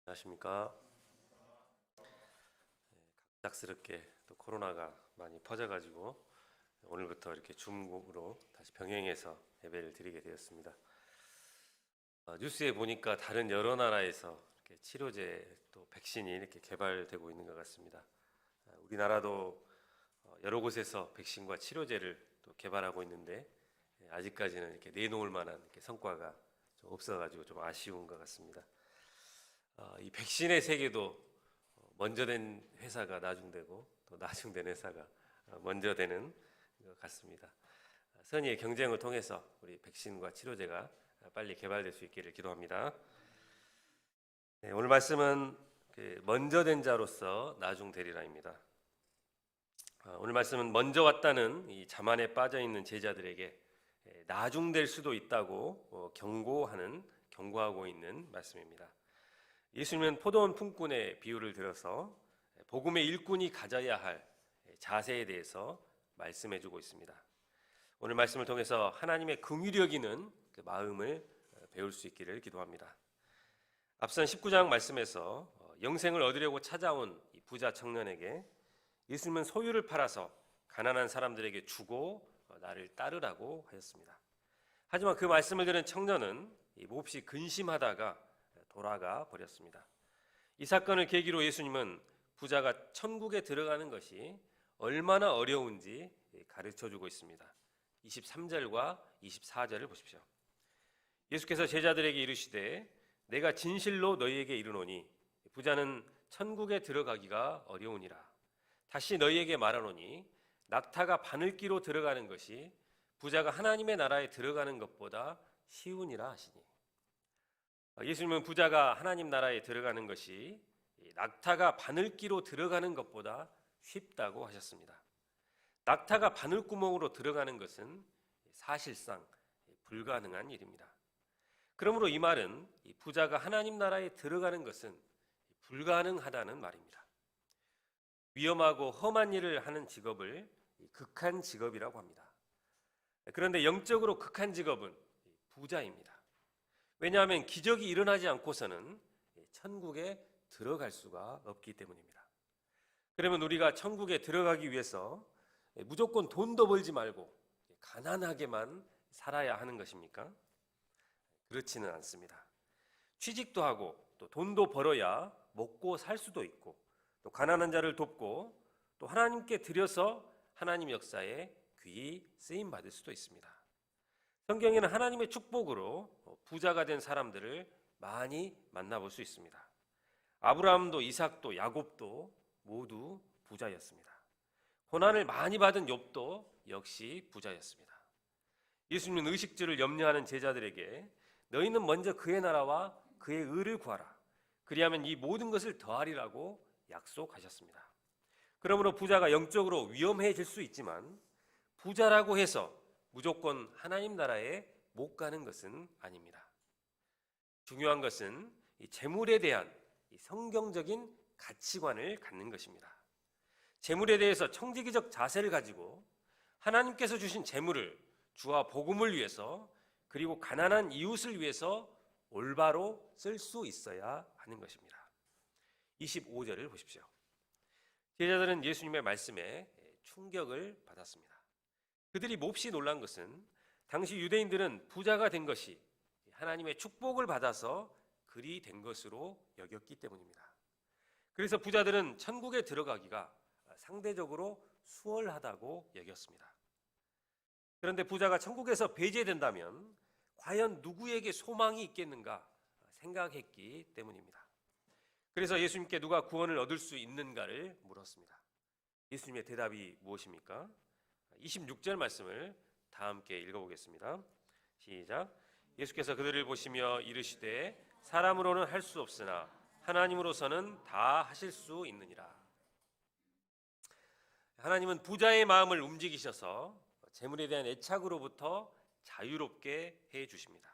안녕하십니까. 갑작스럽게 또 코로나가 많이 퍼져가지고 오늘부터 이렇게 줌으로 다시 병행해서 예배를 드리게 되었습니다. 뉴스에 보니까 다른 여러 나라에서 이렇게 치료제 또 백신이 이렇게 개발되고 있는 것 같습니다. 우리나라도 여러 곳에서 백신과 치료제를 또 개발하고 있는데 아직까지는 이렇게 내놓을 만한 이렇게 성과가 좀 없어가지고 좀 아쉬운 것 같습니다. 이 백신의 세계도 먼저 된 회사가 나중되고 또 나중된 회사가 먼저 되는 것 같습니다. 선의의 경쟁을 통해서 우리 백신과 치료제가 빨리 개발될 수 있기를 기도합니다. 네, 오늘 말씀은 먼저 된 자로서 나중 되리라입니다. 오늘 말씀은 먼저 왔다는 이 자만에 빠져 있는 제자들에게 나중 될 수도 있다고 경고하고 있는 말씀입니다. 예수님은 포도원 품꾼의 비유를 들어서 복음의 일꾼이 가져야 할 자세에 대해서 말씀해주고 있습니다. 오늘 말씀을 통해서 하나님의 긍휼히 여기는 그 마음을 배울 수 있기를 기도합니다. 앞선 19장 말씀에서 영생을 얻으려고 찾아온 이 부자 청년에게 예수님은 소유를 팔아서 가난한 사람들에게 주고 나를 따르라고 하였습니다. 하지만 그 말씀을 들은 청년은 몹시 근심하다가 돌아가 버렸습니다. 이 사건을 계기로 예수님은 부자가 천국에 들어가는 것이 얼마나 어려운지 가르쳐주고 있습니다. 23절과 24절을 보십시오. 예수께서 제자들에게 이르시되 내가 진실로 너희에게 이르노니 부자는 천국에 들어가기가 어려우니라. 다시 너희에게 말하노니 낙타가 바늘기로 들어가는 것이 부자가 하나님의 나라에 들어가는 것보다 쉬우니라 하시니. 예수님은 부자가 하나님 나라에 들어가는 것이 낙타가 바늘기로 들어가는 것보다 쉽다고 하셨습니다. 낙타가 바늘구멍으로 들어가는 것은 사실상 불가능한 일입니다. 그러므로 이 말은 부자가 하나님 나라에 들어가는 것은 불가능하다는 말입니다. 위험하고 험한 일을 하는 직업을 극한 직업이라고 합니다. 그런데 영적으로 극한 직업은 부자입니다. 왜냐하면 기적이 일어나지 않고서는 천국에 들어갈 수가 없기 때문입니다. 그러면 우리가 천국에 들어가기 위해서 무조건 돈도 벌지 말고 가난하게만 살아야 하는 것입니까? 그렇지는 않습니다. 취직도 하고 또 돈도 벌어야 먹고 살 수도 있고 또 가난한 자를 돕고 또 하나님께 드려서 하나님 역사에 귀히 쓰임 받을 수도 있습니다. 성경에는 하나님의 축복으로 부자가 된 사람들을 많이 만나볼 수 있습니다. 아브라함도 이삭도 야곱도 모두 부자였습니다. 고난을 많이 받은 욥도 역시 부자였습니다. 예수님은 의식주를 염려하는 제자들에게 너희는 먼저 그의 나라와 그의 의를 구하라. 그리하면 이 모든 것을 더하리라고 약속하셨습니다. 그러므로 부자가 영적으로 위험해질 수 있지만 부자라고 해서 무조건 하나님 나라에 못 가는 것은 아닙니다. 중요한 것은 이 재물에 대한 이 성경적인 가치관을 갖는 것입니다. 재물에 대해서 청지기적 자세를 가지고 하나님께서 주신 재물을 주와 복음을 위해서 그리고 가난한 이웃을 위해서 올바로 쓸 수 있어야 하는 것입니다. 25절을 보십시오. 제자들은 예수님의 말씀에 충격을 받았습니다. 그들이 몹시 놀란 것은 당시 유대인들은 부자가 된 것이 하나님의 축복을 받아서 그리 된 것으로 여겼기 때문입니다. 그래서 부자들은 천국에 들어가기가 상대적으로 수월하다고 여겼습니다. 그런데 부자가 천국에서 배제된다면 과연 누구에게 소망이 있겠는가 생각했기 때문입니다. 그래서 예수님께 누가 구원을 얻을 수 있는가를 물었습니다. 예수님의 대답이 무엇입니까? 26절 말씀을 다 함께 읽어보겠습니다. 시작. 예수께서 그들을 보시며 이르시되 사람으로는 할 수 없으나 하나님으로서는 다 하실 수 있느니라. 하나님은 부자의 마음을 움직이셔서 재물에 대한 애착으로부터 자유롭게 해 주십니다.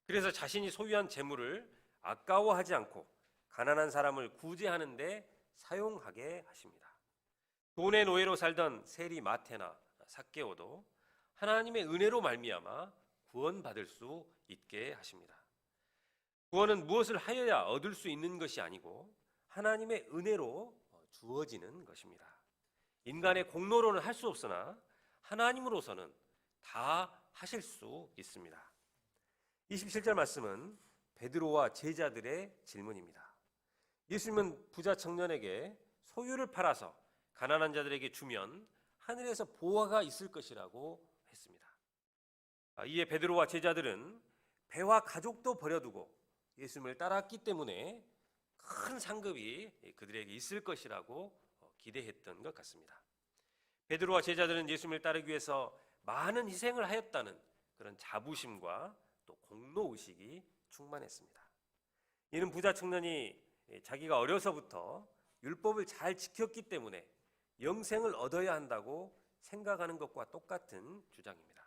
그래서 자신이 소유한 재물을 아까워하지 않고 가난한 사람을 구제하는 데 사용하게 하십니다. 돈의 노예로 살던 세리 마태나 삭개오도 하나님의 은혜로 말미암아 구원받을 수 있게 하십니다. 구원은 무엇을 하여야 얻을 수 있는 것이 아니고 하나님의 은혜로 주어지는 것입니다. 인간의 공로로는 할 수 없으나 하나님으로서는 다 하실 수 있습니다. 27절 말씀은 베드로와 제자들의 질문입니다. 예수님은 부자 청년에게 소유를 팔아서 가난한 자들에게 주면 하늘에서 보화가 있을 것이라고 했습니다. 이에 베드로와 제자들은 배와 가족도 버려두고 예수님을 따랐기 때문에 큰 상급이 그들에게 있을 것이라고 기대했던 것 같습니다. 베드로와 제자들은 예수님을 따르기 위해서 많은 희생을 하였다는 그런 자부심과 또 공로의식이 충만했습니다. 이는 부자 청년이 자기가 어려서부터 율법을 잘 지켰기 때문에 영생을 얻어야 한다고 생각하는 것과 똑같은 주장입니다.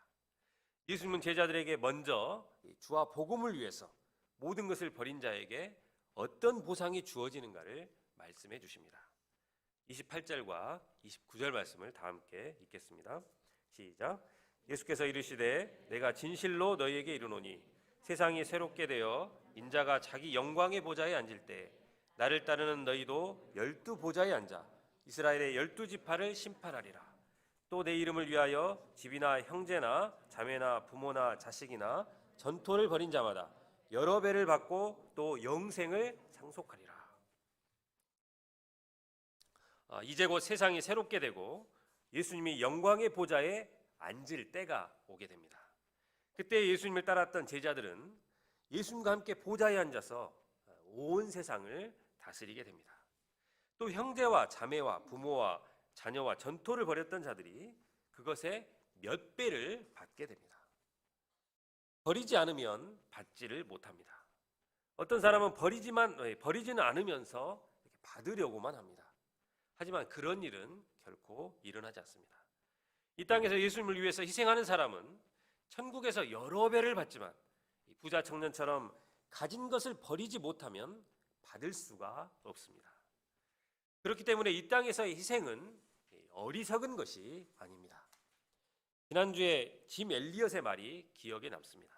예수님은 제자들에게 먼저 주와 복음을 위해서 모든 것을 버린 자에게 어떤 보상이 주어지는가를 말씀해 주십니다. 28절과 29절 말씀을 다 함께 읽겠습니다. 시작. 예수께서 이르시되 내가 진실로 너희에게 이르노니 세상이 새롭게 되어 인자가 자기 영광의 보좌에 앉을 때 나를 따르는 너희도 12 보좌에 앉아 이스라엘의 12지파를 심판하리라. 또 내 이름을 위하여 집이나 형제나 자매나 부모나 자식이나 전토를 벌인 자마다 여러 배를 받고 또 영생을 상속하리라. 이제 곧 세상이 새롭게 되고 예수님이 영광의 보좌에 앉을 때가 오게 됩니다. 그때 예수님을 따랐던 제자들은 예수님과 함께 보좌에 앉아서 온 세상을 다스리게 됩니다. 또 형제와 자매와 부모와 자녀와 전토를 벌였던 자들이 그것에 몇 배를 받게 됩니다. 버리지 않으면 받지를 못합니다. 어떤 사람은 버리지는 않으면서 받으려고만 합니다. 하지만 그런 일은 결코 일어나지 않습니다. 이 땅에서 예수님을 위해서 희생하는 사람은 천국에서 여러 배를 받지만 부자 청년처럼 가진 것을 버리지 못하면 받을 수가 없습니다. 그렇기 때문에 이 땅에서의 희생은 어리석은 것이 아닙니다. 지난주에 짐 엘리엇의 말이 기억에 남습니다.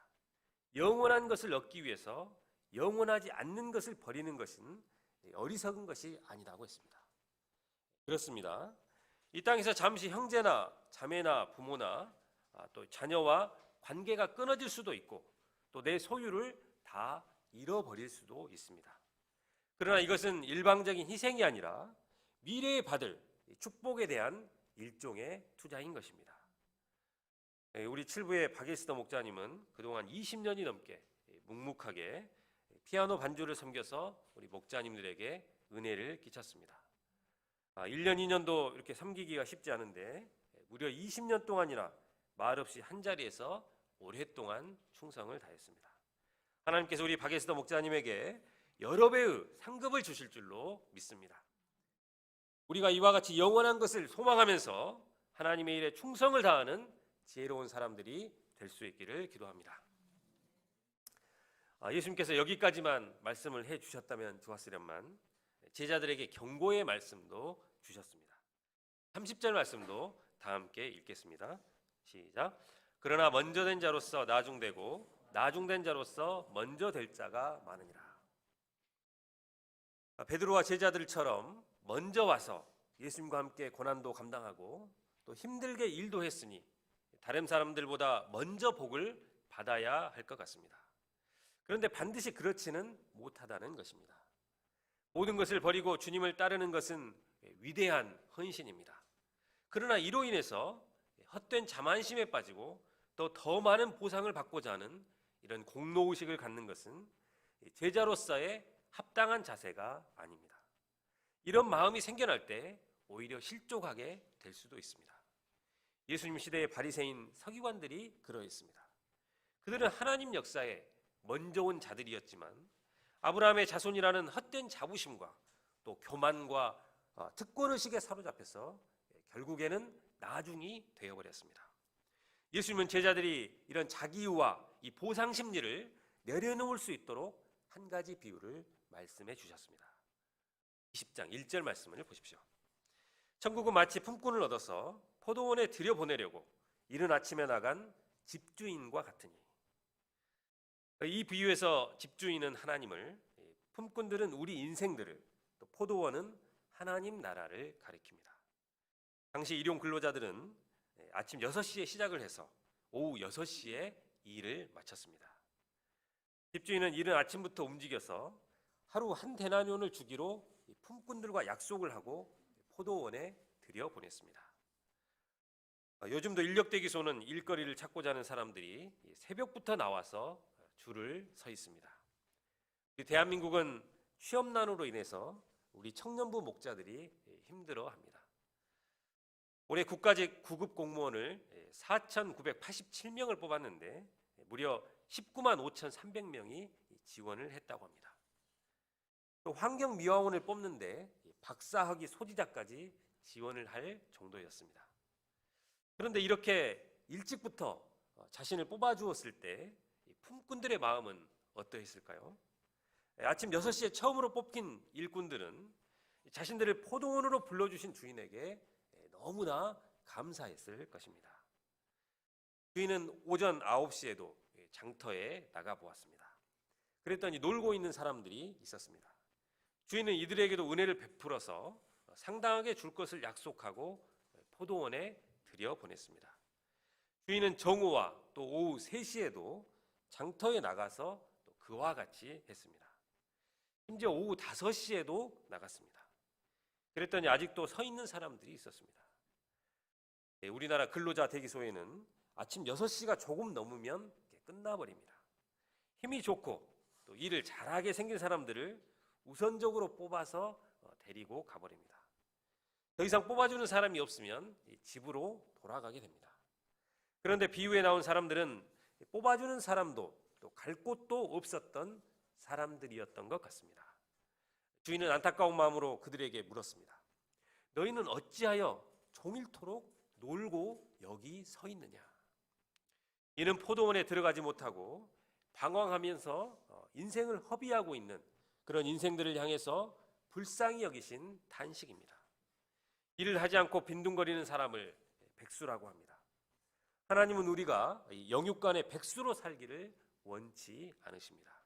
영원한 것을 얻기 위해서 영원하지 않는 것을 버리는 것은 어리석은 것이 아니라고 했습니다. 그렇습니다. 이 땅에서 잠시 형제나 자매나 부모나 또 자녀와 관계가 끊어질 수도 있고 또 내 소유를 다 잃어버릴 수도 있습니다. 그러나 이것은 일방적인 희생이 아니라 미래에 받을 축복에 대한 일종의 투자인 것입니다. 우리 칠부의 박예스더 목자님은 그동안 20년이 넘게 묵묵하게 피아노 반주를 섬겨서 우리 목자님들에게 은혜를 끼쳤습니다. 1년, 2년도 이렇게 섬기기가 쉽지 않은데 무려 20년 동안이나 말없이 한자리에서 오랫동안 충성을 다했습니다. 하나님께서 우리 박예스더 목자님에게 여러 배의 상급을 주실 줄로 믿습니다. 우리가 이와 같이 영원한 것을 소망하면서 하나님의 일에 충성을 다하는 지혜로운 사람들이 될 수 있기를 기도합니다. 예수님께서 여기까지만 말씀을 해주셨다면 좋았으련만 제자들에게 경고의 말씀도 주셨습니다. 30절 말씀도 다 함께 읽겠습니다. 시작. 그러나 먼저 된 자로서 나중되고 나중된 자로서 먼저 될 자가 많으니라. 베드로와 제자들처럼 먼저 와서 예수님과 함께 고난도 감당하고 또 힘들게 일도 했으니 다른 사람들보다 먼저 복을 받아야 할 것 같습니다. 그런데 반드시 그렇지는 못하다는 것입니다. 모든 것을 버리고 주님을 따르는 것은 위대한 헌신입니다. 그러나 이로 인해서 헛된 자만심에 빠지고 또 더 많은 보상을 받고자 하는 이런 공로의식을 갖는 것은 제자로서의 합당한 자세가 아닙니다. 이런 마음이 생겨날 때 오히려 실족하게 될 수도 있습니다. 예수님 시대의 바리새인 서기관들이 그러했습니다. 그들은 하나님 역사에 먼저 온 자들이었지만 아브라함의 자손이라는 헛된 자부심과 또 교만과 특권의식에 사로잡혀서 결국에는 나중이 되어버렸습니다. 예수님은 제자들이 이런 자기유와 이 보상 심리를 내려놓을 수 있도록 한 가지 비유를 말씀해 주셨습니다. 20장 1절 말씀을 보십시오. 천국은 마치 품꾼을 얻어서 포도원에 들여보내려고 이른 아침에 나간 집주인과 같으니. 이 비유에서 집주인은 하나님을, 품꾼들은 우리 인생들을, 또 포도원은 하나님 나라를 가리킵니다. 당시 일용 근로자들은 아침 6시에 시작을 해서 오후 6시에 일을 마쳤습니다. 집주인은 이른 아침부터 움직여서 하루 한 데나리온을 주기로 품꾼들과 약속을 하고 포도원에 들여보냈습니다. 요즘도 인력대기소는 일거리를 찾고자 하는 사람들이 새벽부터 나와서 줄을 서 있습니다. 대한민국은 취업난으로 인해서 우리 청년부 목자들이 힘들어합니다. 올해 국가직 구급 공무원을 4,987명을 뽑았는데 무려 19만 5,300명이 지원을 했다고 합니다. 또 환경미화원을 뽑는데 박사학위 소지자까지 지원을 할 정도였습니다. 그런데 이렇게 일찍부터 자신을 뽑아주었을 때 품꾼들의 마음은 어떠했을까요? 아침 6시에 처음으로 뽑힌 일꾼들은 자신들을 포도원으로 불러주신 주인에게 너무나 감사했을 것입니다. 주인은 오전 9시에도 장터에 나가보았습니다. 그랬더니 놀고 있는 사람들이 있었습니다. 주인은 이들에게도 은혜를 베풀어서 상당하게 줄 것을 약속하고 포도원에 들여보냈습니다. 주인은 정오와 또 오후 3시에도 장터에 나가서 또 그와 같이 했습니다. 심지어 오후 5시에도 나갔습니다. 그랬더니 아직도 서 있는 사람들이 있었습니다. 우리나라 근로자 대기소에는 아침 6시가 조금 넘으면 끝나버립니다. 힘이 좋고 또 일을 잘하게 생긴 사람들을 우선적으로 뽑아서 데리고 가버립니다. 더 이상 뽑아주는 사람이 없으면 집으로 돌아가게 됩니다. 그런데 비유에 나온 사람들은 뽑아주는 사람도 또 갈 곳도 없었던 사람들이었던 것 같습니다. 주인은 안타까운 마음으로 그들에게 물었습니다. 너희는 어찌하여 종일토록 놀고 여기 서 있느냐? 이는 포도원에 들어가지 못하고 방황하면서 인생을 허비하고 있는 그런 인생들을 향해서 불쌍히 여기신 탄식입니다. 일을 하지 않고 빈둥거리는 사람을 백수라고 합니다. 하나님은 우리가 영육간의 백수로 살기를 원치 않으십니다.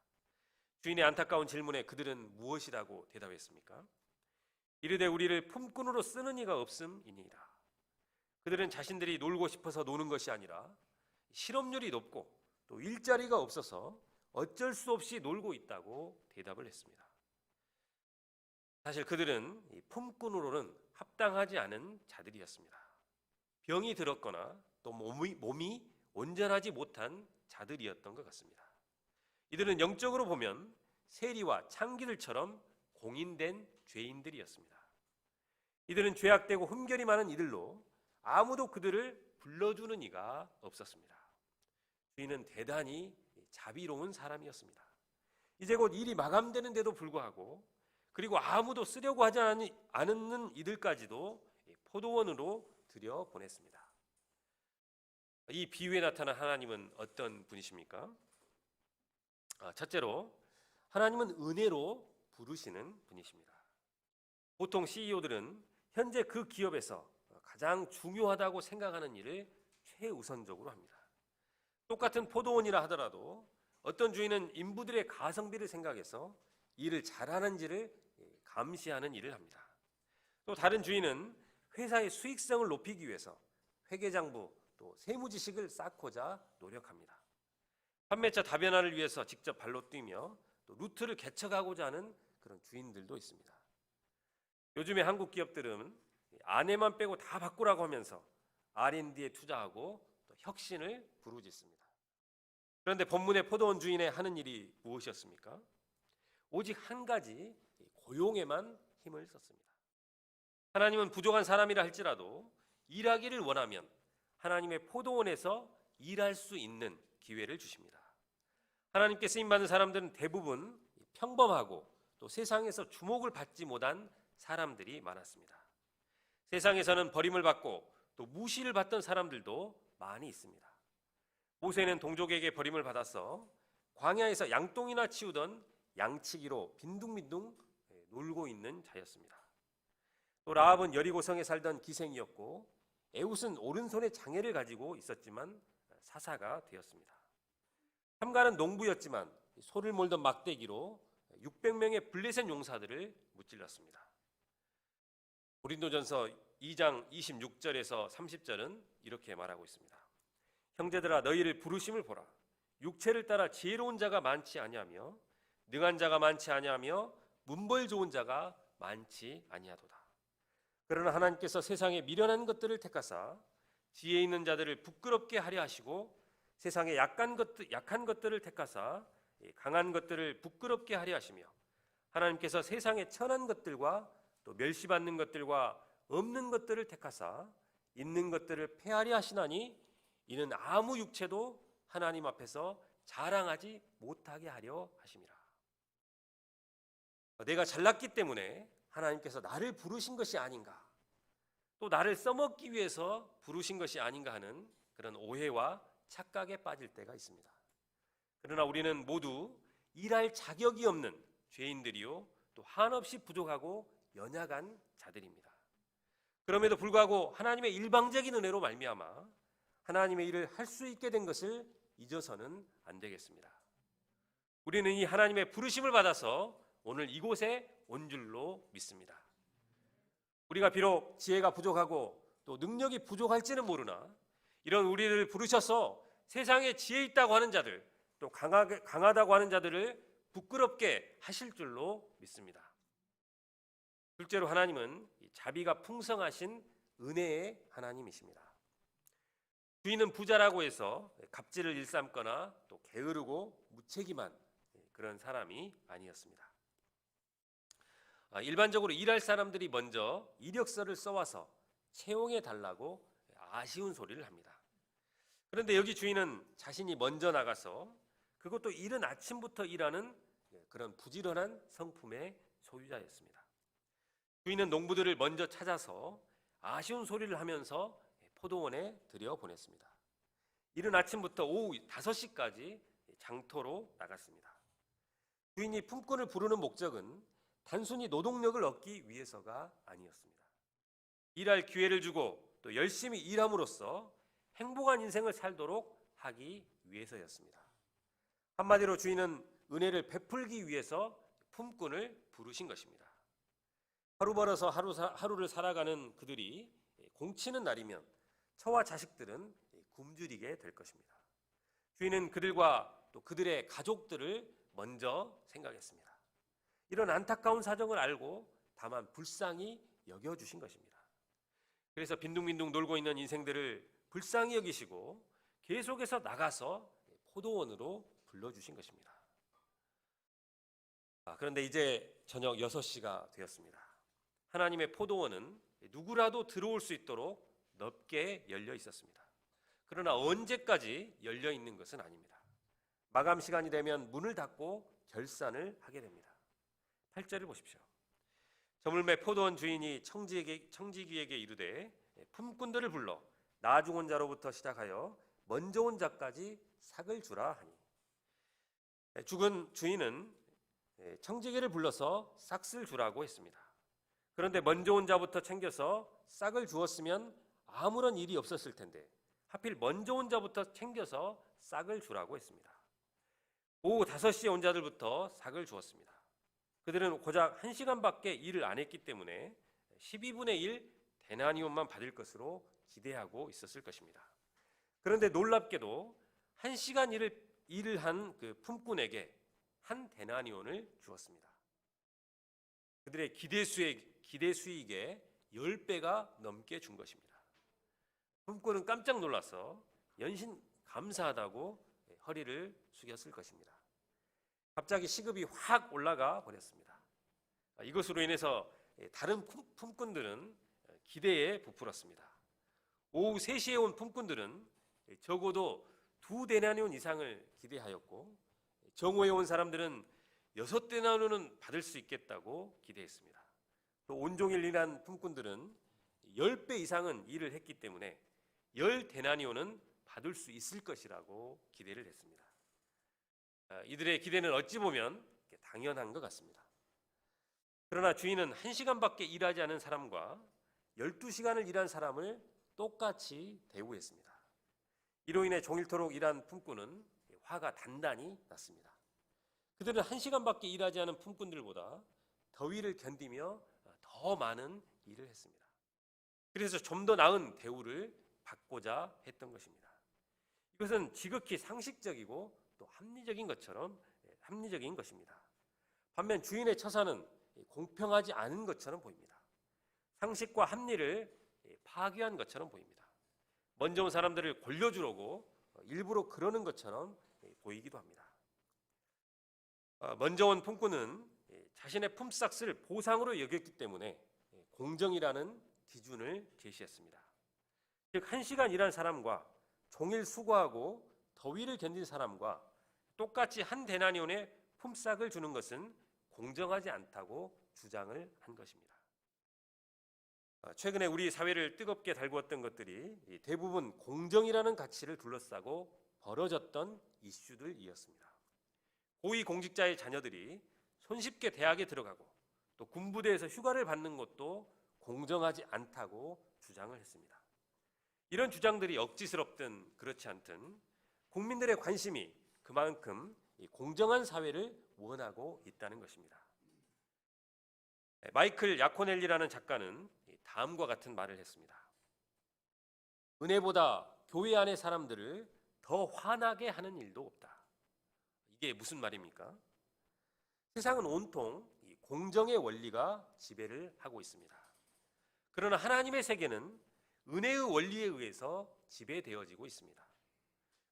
주인의 안타까운 질문에 그들은 무엇이라고 대답했습니까? 이르되 우리를 품꾼으로 쓰는 이가 없음이니이다. 그들은 자신들이 놀고 싶어서 노는 것이 아니라 실업률이 높고 또 일자리가 없어서 어쩔 수 없이 놀고 있다고 대답을 했습니다. 사실 그들은 품꾼으로는 합당하지 않은 자들이었습니다. 병이 들었거나 또 몸이 온전하지 못한 자들이었던 것 같습니다. 이들은 영적으로 보면 세리와 창기들처럼 공인된 죄인들이었습니다. 이들은 죄악되고 흠결이 많은 이들로 아무도 그들을 불러주는 이가 없었습니다. 주인은 대단히 자비로운 사람이었습니다. 이제 곧 일이 마감되는데도 불구하고 그리고 아무도 쓰려고 하지 않는 이들까지도 포도원으로 들여보냈습니다. 이 비유에 나타난 하나님은 어떤 분이십니까? 첫째로 하나님은 은혜로 부르시는 분이십니다. 보통 CEO들은 현재 그 기업에서 가장 중요하다고 생각하는 일을 최우선적으로 합니다. 똑같은 포도원이라 하더라도 어떤 주인은 인부들의 가성비를 생각해서 일을 잘하는지를 감시하는 일을 합니다. 또 다른 주인은 회사의 수익성을 높이기 위해서 회계장부 또 세무 지식을 쌓고자 노력합니다. 판매차 다변화를 위해서 직접 발로 뛰며 또 루트를 개척하고자 하는 그런 주인들도 있습니다. 요즘에 한국 기업들은 아내만 빼고 다 바꾸라고 하면서 R&D에 투자하고 또 혁신을 부르짖습니다. 그런데 본문의 포도원 주인의 하는 일이 무엇이었습니까? 오직 한 가지 고용에만 힘을 썼습니다. 하나님은 부족한 사람이라 할지라도 일하기를 원하면 하나님의 포도원에서 일할 수 있는 기회를 주십니다. 하나님께 쓰임받는 사람들은 대부분 평범하고 또 세상에서 주목을 받지 못한 사람들이 많았습니다. 세상에서는 버림을 받고 또 무시를 받던 사람들도 많이 있습니다. 모세는 동족에게 버림을 받아서 광야에서 양똥이나 치우던 양치기로 빈둥빈둥 놀고 있는 자였습니다. 또 라합은 여리고성에 살던 기생이었고 에훗은 오른손에 장애를 가지고 있었지만 사사가 되었습니다. 참가는 농부였지만 소를 몰던 막대기로 600명의 블레셋 용사들을 무찔렀습니다. 고린도전서 2장 26절에서 30절은 이렇게 말하고 있습니다. 형제들아 너희를 부르심을 보라. 육체를 따라 지혜로운 자가 많지 아니하며 능한 자가 많지 아니하며 문벌 좋은 자가 많지 아니하도다. 그러나 하나님께서 세상에 미련한 것들을 택하사 지혜 있는 자들을 부끄럽게 하려 하시고 세상에 약한 것들을 택하사 강한 것들을 부끄럽게 하려 하시며 하나님께서 세상에 천한 것들과 또 멸시받는 것들과 없는 것들을 택하사 있는 것들을 폐하려 하시나니 이는 아무 육체도 하나님 앞에서 자랑하지 못하게 하려 하심이라. 내가 잘났기 때문에 하나님께서 나를 부르신 것이 아닌가, 또 나를 써먹기 위해서 부르신 것이 아닌가 하는 그런 오해와 착각에 빠질 때가 있습니다. 그러나 우리는 모두 일할 자격이 없는 죄인들이요 또 한없이 부족하고 연약한 자들입니다. 그럼에도 불구하고 하나님의 일방적인 은혜로 말미암아 하나님의 일을 할 수 있게 된 것을 잊어서는 안 되겠습니다. 우리는 이 하나님의 부르심을 받아서 오늘 이곳에 온 줄로 믿습니다. 우리가 비록 지혜가 부족하고 또 능력이 부족할지는 모르나 이런 우리를 부르셔서 세상에 지혜 있다고 하는 자들 또 강하다고 하는 자들을 부끄럽게 하실 줄로 믿습니다. 둘째로 하나님은 자비가 풍성하신 은혜의 하나님이십니다. 주인은 부자라고 해서 갑질을 일삼거나 또 게으르고 무책임한 그런 사람이 아니었습니다. 일반적으로 일할 사람들이 먼저 이력서를 써와서 채용해 달라고 아쉬운 소리를 합니다. 그런데 여기 주인은 자신이 먼저 나가서 그것도 이른 아침부터 일하는 그런 부지런한 성품의 소유자였습니다. 주인은 농부들을 먼저 찾아서 아쉬운 소리를 하면서 포도원에 들여보냈습니다. 이른 아침부터 오후 5시까지 장터로 나갔습니다. 주인이 품꾼을 부르는 목적은 단순히 노동력을 얻기 위해서가 아니었습니다. 일할 기회를 주고 또 열심히 일함으로써 행복한 인생을 살도록 하기 위해서였습니다. 한마디로 주인은 은혜를 베풀기 위해서 품꾼을 부르신 것입니다. 하루 벌어서 하루를 살아가는 그들이 공치는 날이면 처와 자식들은 굶주리게 될 것입니다. 주인은 그들과 또 그들의 가족들을 먼저 생각했습니다. 이런 안타까운 사정을 알고 다만 불쌍히 여겨주신 것입니다. 그래서 빈둥빈둥 놀고 있는 인생들을 불쌍히 여기시고 계속해서 나가서 포도원으로 불러주신 것입니다. 그런데 이제 저녁 6시가 되었습니다. 하나님의 포도원은 누구라도 들어올 수 있도록 넓게 열려 있었습니다. 그러나 언제까지 열려 있는 것은 아닙니다. 마감 시간이 되면 문을 닫고 결산을 하게 됩니다. 8절을 보십시오. 저물매 포도원 주인이 청지기에게 이르되 품꾼들을 불러 나중 온 자로부터 시작하여 먼저 온 자까지 삭을 주라 하니, 죽은 주인은 청지기를 불러서 싹을 주라고 했습니다. 그런데 먼저 온 자부터 챙겨서 싹을 주었으면 아무런 일이 없었을 텐데 하필 먼저 온 자부터 챙겨서 싹을 주라고 했습니다. 오후 5시에 온 자들부터 싹을 주었습니다. 그들은 고작 1시간밖에 일을 안 했기 때문에 12분의 1 데나니온만 받을 것으로 기대하고 있었을 것입니다. 그런데 놀랍게도 1시간 일을 한 그 품꾼에게 한 데나니온을 주었습니다. 그들의 기대 수익의 10배가 넘게 준 것입니다. 품꾼은 깜짝 놀라서 연신 감사하다고 허리를 숙였을 것입니다. 갑자기 시급이 확 올라가 버렸습니다. 이것으로 인해서 다른 품꾼들은 기대에 부풀었습니다. 오후 3시에 온 품꾼들은 적어도 2데나리온 이상을 기대하였고 정오에 온 사람들은 6데나리온은 받을 수 있겠다고 기대했습니다. 또 온종일 일한 품꾼들은 10배 이상은 일을 했기 때문에 10데나리온은 받을 수 있을 것이라고 기대를 했습니다. 이들의 기대는 어찌 보면 당연한 것 같습니다. 그러나 주인은 1시간밖에 일하지 않은 사람과 12시간을 일한 사람을 똑같이 대우했습니다. 이로 인해 종일토록 일한 품꾼은 화가 단단히 났습니다. 그들은 1시간밖에 일하지 않은 품꾼들보다 더위를 견디며 더 많은 일을 했습니다. 그래서 좀 더 나은 대우를 받고자 했던 것입니다. 이것은 지극히 상식적이고 또 합리적인 것입니다. 반면 주인의 처사는 공평하지 않은 것처럼 보입니다. 상식과 합리를 파괴한 것처럼 보입니다. 먼저 온 사람들을 골려주려고 일부러 그러는 것처럼 보이기도 합니다. 먼저 온 품꾼은 자신의 품삯을 보상으로 여겼기 때문에 공정이라는 기준을 제시했습니다. 즉 1시간 일한 사람과 종일 수고하고 더위를 견딘 사람과 똑같이 한 데나리온의 품삯을 주는 것은 공정하지 않다고 주장을 한 것입니다. 최근에 우리 사회를 뜨겁게 달구었던 것들이 대부분 공정이라는 가치를 둘러싸고 벌어졌던 이슈들이었습니다. 고위공직자의 자녀들이 손쉽게 대학에 들어가고 또 군부대에서 휴가를 받는 것도 공정하지 않다고 주장을 했습니다. 이런 주장들이 억지스럽든 그렇지 않든 국민들의 관심이 그만큼 공정한 사회를 원하고 있다는 것입니다. 마이클 야코넬리라는 작가는 다음과 같은 말을 했습니다. 은혜보다 교회 안의 사람들을 더 화나게 하는 일도 없다. 이게 무슨 말입니까? 세상은 온통 공정의 원리가 지배를 하고 있습니다. 그러나 하나님의 세계는 은혜의 원리에 의해서 지배되어지고 있습니다.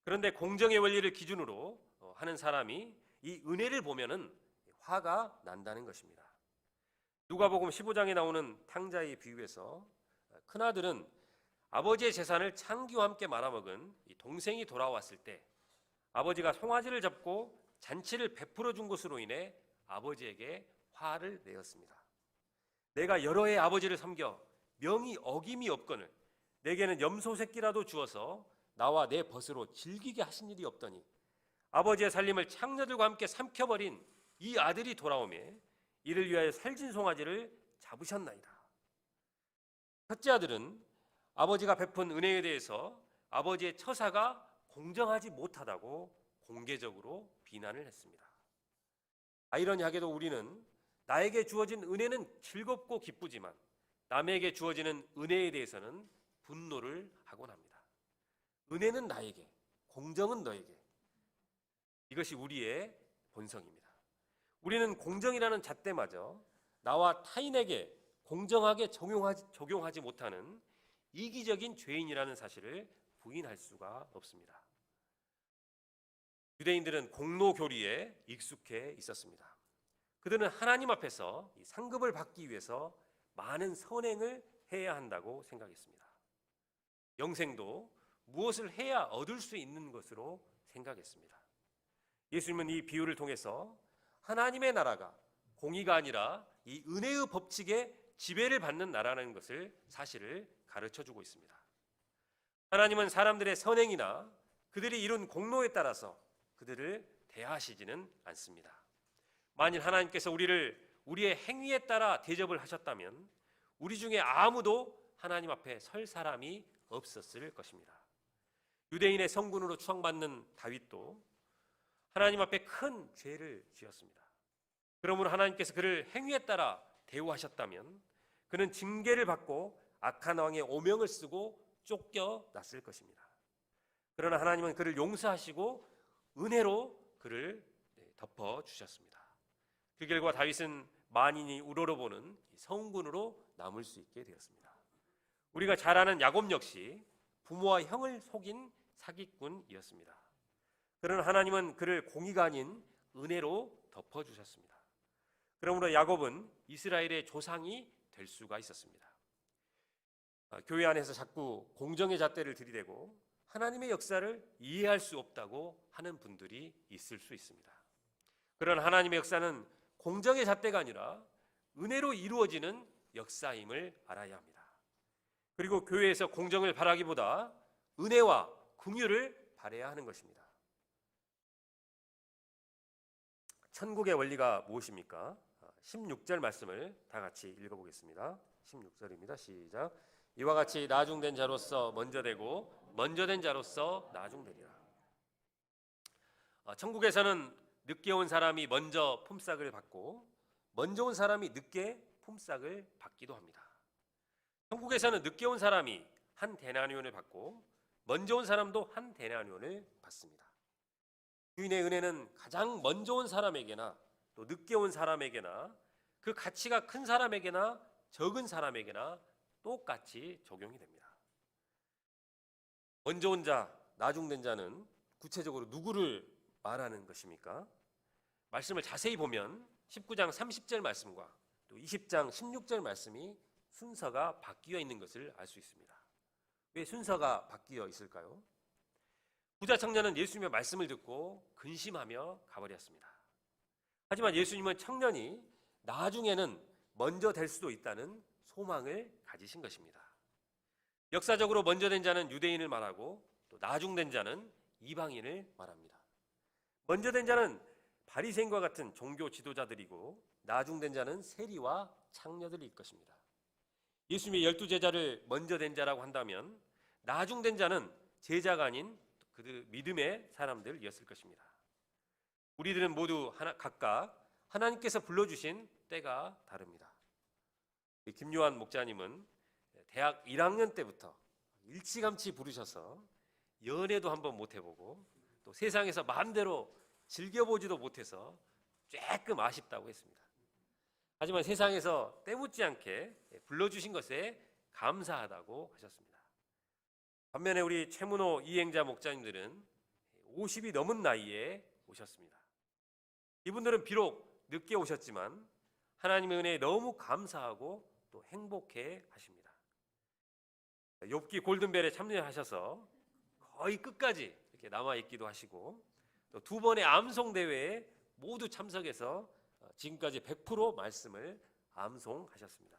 그런데 공정의 원리를 기준으로 하는 사람이 이 은혜를 보면은 화가 난다는 것입니다. 누가복음 15장에 나오는 탕자의 비유에서 큰아들은 아버지의 재산을 창기와 함께 말아먹은 이 동생이 돌아왔을 때 아버지가 송아지를 잡고 잔치를 베풀어 준 것으로 인해 아버지에게 화를 내었습니다. 내가 여러 해 아버지를 섬겨 명이 어김이 없거늘 내게는 염소 새끼라도 주어서 나와 내 벗으로 즐기게 하신 일이 없더니 아버지의 살림을 창녀들과 함께 삼켜버린 이 아들이 돌아오매 이를 위하여 살진 송아지를 잡으셨나이다. 첫째 아들은 아버지가 베푼 은혜에 대해서 아버지의 처사가 공정하지 못하다고 공개적으로 비난을 했습니다. 아이러니하게도 우리는 나에게 주어진 은혜는 즐겁고 기쁘지만 남에게 주어지는 은혜에 대해서는 분노를 하곤 합니다. 은혜는 나에게, 공정은 너에게. 이것이 우리의 본성입니다. 우리는 공정이라는 잣대마저 나와 타인에게 공정하게 적용하지 못하는 이기적인 죄인이라는 사실을 부인할 수가 없습니다. 유대인들은 공로교리에 익숙해 있었습니다. 그들은 하나님 앞에서 상급을 받기 위해서 많은 선행을 해야 한다고 생각했습니다. 영생도 무엇을 해야 얻을 수 있는 것으로 생각했습니다. 예수님은 이 비유를 통해서 하나님의 나라가 공의가 아니라 이 은혜의 법칙에 지배를 받는 나라라는 것을 사실을 가르쳐주고 있습니다. 하나님은 사람들의 선행이나 그들이 이룬 공로에 따라서 그들을 대하시지는 않습니다. 만일 하나님께서 우리를 우리의 행위에 따라 대접을 하셨다면 우리 중에 아무도 하나님 앞에 설 사람이 없었을 것입니다. 유대인의 성군으로 추앙받는 다윗도 하나님 앞에 큰 죄를 지었습니다. 그러므로 하나님께서 그를 행위에 따라 대우하셨다면 그는 징계를 받고 악한 왕의 오명을 쓰고 쫓겨났을 것입니다. 그러나 하나님은 그를 용서하시고 은혜로 그를 덮어주셨습니다. 그 결과 다윗은 만인이 우러러보는 성군으로 남을 수 있게 되었습니다. 우리가 잘 아는 야곱 역시 부모와 형을 속인 사기꾼이었습니다. 그러나 하나님은 그를 공의가 아닌 은혜로 덮어주셨습니다. 그러므로 야곱은 이스라엘의 조상이 될 수가 있었습니다. 교회 안에서 자꾸 공정의 잣대를 들이대고 하나님의 역사를 이해할 수 없다고 하는 분들이 있을 수 있습니다. 그러나 하나님의 역사는 공정의 잣대가 아니라 은혜로 이루어지는 역사임을 알아야 합니다. 그리고 교회에서 공정을 바라기보다 은혜와 긍휼을 바라야 하는 것입니다. 천국의 원리가 무엇입니까? 16절 말씀을 다 같이 읽어보겠습니다. 16절입니다. 시작. 이와 같이 나중된 자로서 먼저 되고 먼저 된 자로서 나중되리라. 천국에서는 늦게 온 사람이 먼저 품삯을 받고 먼저 온 사람이 늦게 품삯을 받기도 합니다. 천국에서는 늦게 온 사람이 한 데나리온을 받고 먼저 온 사람도 한 데나리온을 받습니다. 주인의 은혜는 가장 먼저 온 사람에게나 또 늦게 온 사람에게나 그 가치가 큰 사람에게나 적은 사람에게나 똑같이 적용이 됩니다. 먼저 온 자, 나중된 자는 구체적으로 누구를 말하는 것입니까? 말씀을 자세히 보면 19장 30절 말씀과 또 20장 16절 말씀이 순서가 바뀌어 있는 것을 알 수 있습니다. 왜 순서가 바뀌어 있을까요? 부자 청년은 예수님의 말씀을 듣고 근심하며 가버렸습니다. 하지만 예수님은 청년이 나중에는 먼저 될 수도 있다는 소망을 가지신 것입니다. 역사적으로 먼저 된 자는 유대인을 말하고 또 나중된 자는 이방인을 말합니다. 먼저 된 자는 바리새인과 같은 종교 지도자들이고 나중된 자는 세리와 창녀들일 것입니다. 예수님의 12제자를 먼저 된 자라고 한다면 나중된 자는 제자가 아닌 그들 믿음의 사람들이었을 것입니다. 우리들은 모두 각각 하나님께서 불러주신 때가 다릅니다. 김요한 목사님은 대학 1학년 때부터 일찌감치 부르셔서 연애도 한번 못 해보고 또 세상에서 마음대로 즐겨보지도 못해서 조금 아쉽다고 했습니다. 하지만 세상에서 때묻지 않게 불러주신 것에 감사하다고 하셨습니다. 반면에 우리 최문호 이행자 목사님들은 50이 넘은 나이에 오셨습니다. 이분들은 비록 늦게 오셨지만 하나님의 은혜에 너무 감사하고 또 행복해 하십니다. 욥기 골든벨에 참여하셔서 거의 끝까지 이렇게 남아 있기도 하시고 또 2번의 암송 대회에 모두 참석해서 지금까지 100% 말씀을 암송하셨습니다.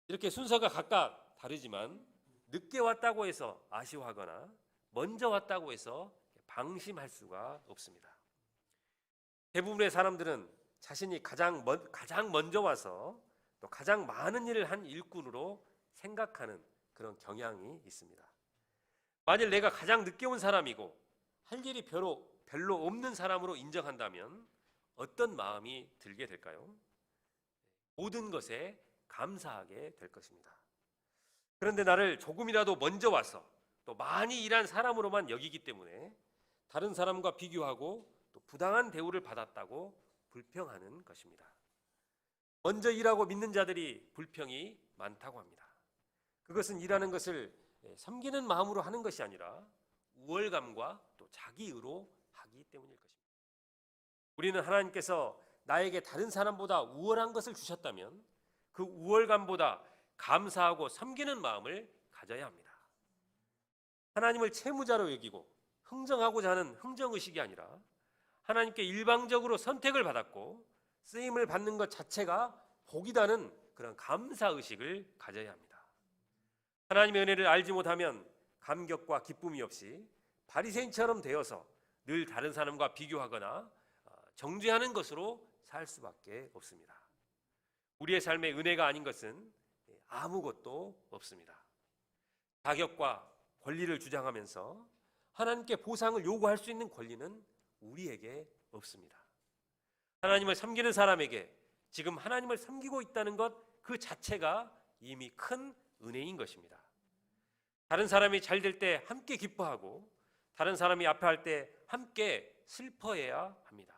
이렇게 순서가 각각 다르지만 늦게 왔다고 해서 아쉬워하거나 먼저 왔다고 해서 방심할 수가 없습니다. 대부분의 사람들은 자신이 가장 먼저 와서 또 가장 많은 일을 한 일꾼으로 생각하는 그런 경향이 있습니다. 만일 내가 가장 늦게 온 사람이고 할 일이 별로 없는 사람으로 인정한다면 어떤 마음이 들게 될까요? 모든 것에 감사하게 될 것입니다. 그런데 나를 조금이라도 먼저 와서 또 많이 일한 사람으로만 여기기 때문에 다른 사람과 비교하고 또 부당한 대우를 받았다고 불평하는 것입니다. 먼저 일하고 믿는 자들이 불평이 많다고 합니다. 그것은 일하는 것을 섬기는 마음으로 하는 것이 아니라 우월감과 또 자기의로 하기 때문일 것입니다. 우리는 하나님께서 나에게 다른 사람보다 우월한 것을 주셨다면 그 우월감보다 감사하고 섬기는 마음을 가져야 합니다. 하나님을 채무자로 여기고 흥정하고자 하는 흥정의식이 아니라 하나님께 일방적으로 선택을 받았고 쓰임을 받는 것 자체가 복이다는 그런 감사의식을 가져야 합니다. 하나님의 은혜를 알지 못하면 감격과 기쁨이 없이 바리새인처럼 되어서 늘 다른 사람과 비교하거나 정죄하는 것으로 살 수밖에 없습니다. 우리의 삶에 은혜가 아닌 것은 아무것도 없습니다. 자격과 권리를 주장하면서 하나님께 보상을 요구할 수 있는 권리는 우리에게 없습니다. 하나님을 섬기는 사람에게 지금 하나님을 섬기고 있다는 것 그 자체가 이미 큰 은혜인 것입니다. 다른 사람이 잘 될 때 함께 기뻐하고 다른 사람이 아파할 때 함께 슬퍼해야 합니다.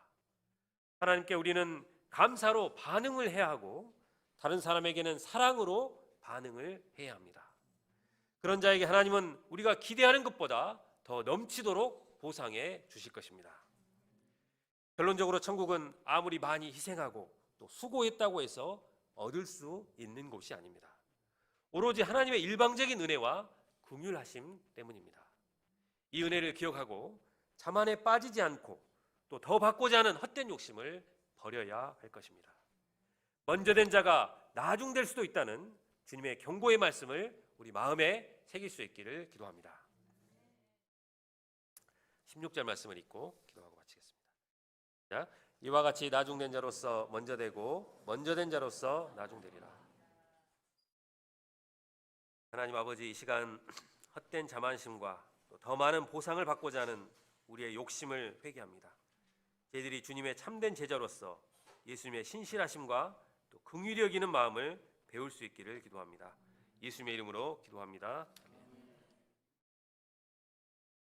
하나님께 우리는 감사로 반응을 해야 하고 다른 사람에게는 사랑으로 반응을 해야 합니다. 그런 자에게 하나님은 우리가 기대하는 것보다 더 넘치도록 보상해 주실 것입니다. 결론적으로 천국은 아무리 많이 희생하고 또 수고했다고 해서 얻을 수 있는 곳이 아닙니다. 오로지 하나님의 일방적인 은혜와 긍휼하심 때문입니다. 이 은혜를 기억하고 자만에 빠지지 않고 또 더 받고자 하는 헛된 욕심을 버려야 할 것입니다. 먼저 된 자가 나중될 수도 있다는 주님의 경고의 말씀을 우리 마음에 새길 수 있기를 기도합니다. 16절 말씀을 읽고 기도하고 마치겠습니다. 자, 이와 같이 나중된 자로서 먼저 되고 먼저 된 자로서 나중되리라. 하나님 아버지, 이 시간 헛된 자만심과 또 더 많은 보상을 받고자 하는 우리의 욕심을 회개합니다. 저희들이 주님의 참된 제자로서 예수님의 신실하심과 또 긍휼히 여기는 마음을 배울 수 있기를 기도합니다. 예수님의 이름으로 기도합니다.